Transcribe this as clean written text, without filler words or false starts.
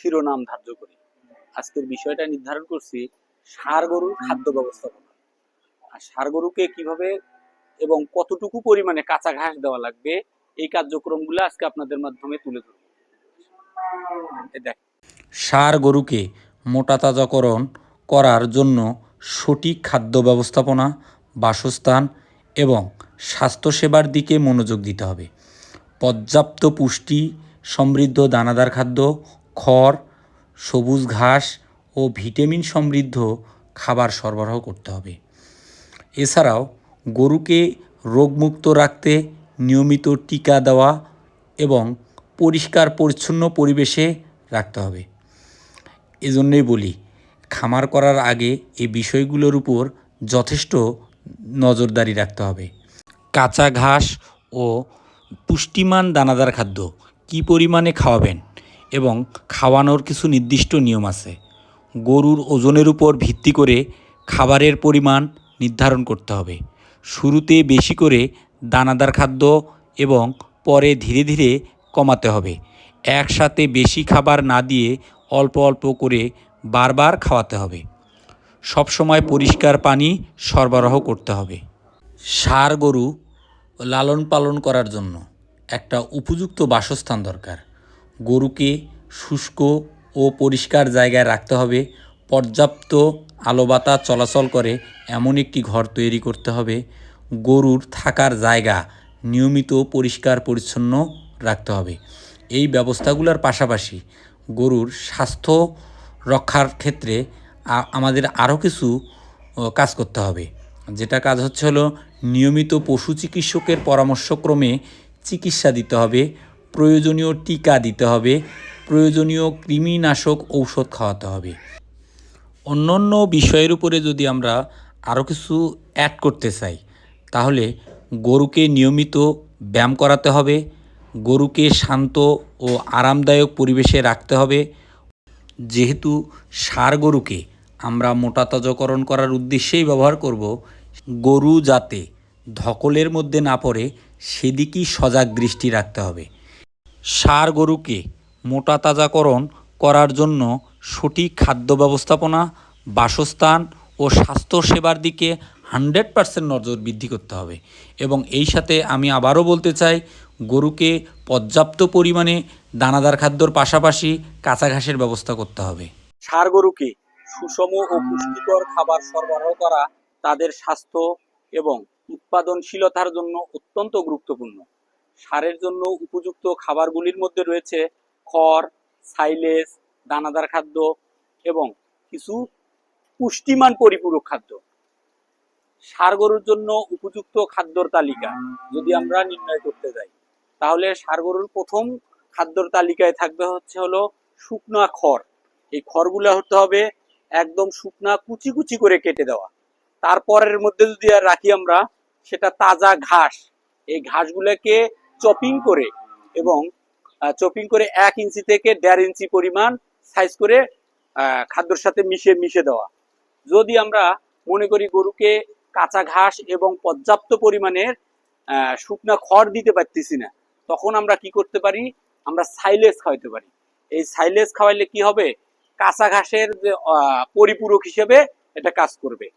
শিরোনাম ধার্য করি। আজকের বিষয়টা নির্ধারণ করছি ষাঁড় গরুর খাদ্য ব্যবস্থাপনা। আর ষাঁড় গরুকে কিভাবে এবং কতটুকু পরিমাণে কাঁচা ঘাস দেওয়া লাগবে এই কার্যক্রমগুলো আজকে আপনাদের মাধ্যমে তুলে ধরব। ষাঁড় গরুকে মোটাতাজাকরণ করার জন্য সঠিক খাদ্য ব্যবস্থাপনা, বাসস্থান এবং স্বাস্থ্যসেবার দিকে মনোযোগ দিতে হবে। পর্যাপ্ত পুষ্টি সমৃদ্ধ দানাদার খাদ্য, খড়, সবুজ ঘাস ও ভিটামিন সমৃদ্ধ খাবার সরবরাহ করতে হবে। এছাড়াও গরুকে রোগমুক্ত রাখতে নিয়মিত টিকা দেওয়া এবং পরিষ্কার পরিচ্ছন্ন পরিবেশে রাখতে হবে। এজন্যই বলি, খামার করার আগে এই বিষয়গুলোর উপর যথেষ্ট নজরদারি রাখতে হবে। কাঁচা ঘাস ও পুষ্টিমান দানাদার খাদ্য কী পরিমাণে খাওয়াবেন এবং খাওয়ানোর কিছু নির্দিষ্ট নিয়ম আছে। গরুর ওজনের উপর ভিত্তি করে খাবারের পরিমাণ নির্ধারণ করতে হবে। শুরুতে বেশি করে দানাদার খাদ্য এবং পরে ধীরে ধীরে কমাতে হবে। একসাথে বেশি খাবার না দিয়ে অল্প অল্প করে বারবার খাওয়াতে হবে। সবসময় পরিষ্কার পানি সরবরাহ করতে হবে। ষাঁড় গরু লালন পালন করার জন্য একটা উপযুক্ত বাসস্থান দরকার। গরুকে শুষ্ক ও পরিষ্কার জায়গায় রাখতে হবে। পর্যাপ্ত আলো বাতাস চলাচল করে এমন একটি ঘর তৈরি করতে হবে। গরুর থাকার জায়গা নিয়মিত পরিষ্কার পরিচ্ছন্ন রাখতে হবে। এই ব্যবস্থাগুলোর পাশাপাশি গরুর স্বাস্থ্য রক্ষার ক্ষেত্রে আমাদের আরও কিছু কাজ করতে হবে। যেটা কাজ হলো নিয়মিত পশু চিকিৎসকের পরামর্শক্রমে চিকিৎসা দিতে হবে, প্রয়োজনীয় টিকা দিতে হবে, প্রয়োজনীয় কৃমিনাশক ঔষধ খাওয়াতে হবে। অন্যান্য বিষয়ের উপরে যদি আমরা আরও কিছু অ্যাড করতে চাই, তাহলে গরুকে নিয়মিত ব্যায়াম করাতে হবে, গরুকে শান্ত ও আরামদায়ক পরিবেশে রাখতে হবে। যেহেতু ষাঁড় গরুকে আমরা মোটাতাজাকরণ করার উদ্দেশ্যেই ব্যবহার করব, গরু যাতে ধকলের মধ্যে না পড়ে সেদিকেই সজাগ দৃষ্টি রাখতে হবে। ষাঁড় গরুকে মোটাতাজাকরণ করার জন্য সঠিক খাদ্য ব্যবস্থাপনা, বাসস্থান ও স্বাস্থ্যসেবার দিকে 100% নজর বৃদ্ধি করতে হবে। এবং এই সাথে আমি আবারও বলতে চাই, গরুকে পর্যাপ্ত পরিমাণে দানাদার খাদ্যর পাশাপাশি কাঁচা ঘাসের ব্যবস্থা করতে হবে। ষাঁড় গরুকে সুষম ও পুষ্টিকর খাবার সরবরাহ করা তাদের স্বাস্থ্য এবং উৎপাদনশীলতার জন্য অত্যন্ত গুরুত্বপূর্ণ। ষাঁড়ের জন্য উপযুক্ত খাবারগুলির মধ্যে রয়েছে খড়, সাইলেজ, দানাদার খাদ্য এবং কিছু পুষ্টিমান পরিপূরক খাদ্য। ষাঁড় গরুর জন্য উপযুক্ত খাদ্যর তালিকা যদি আমরা নির্ণয় করতে যাই, তাহলে ষাঁড় গরুর প্রথম খাদ্যর তালিকায় থাকবে হলো শুকনা খড়। এই খড়গুলো হতে হবে একদম শুকনা কুচি কুচি করে কেটে দেওয়া। তারপরের মধ্যে যদি আর রাখি আমরা, সেটা তাজা ঘাস। এই ঘাসগুলোকে চপিং করে এবং 1 ইঞ্চি থেকে 1.5 ইঞ্চি পরিমাণ সাইজ করে খাদ্যর সাথে মিশে দেওয়া। যদি আমরা মনে করি গরুকে কাঁচা ঘাস এবং পর্যাপ্ত পরিমাণের শুকনা খড় দিতে পারতেছি না, তখন আমরা কি করতে পারি, আমরা সাইলেজ খাওয়াইতে পারি। এই সাইলেজ খাওয়াইলে কি হবে, কাঁচা ঘাসের যে পরিপূরক হিসেবে এটা কাজ করবে।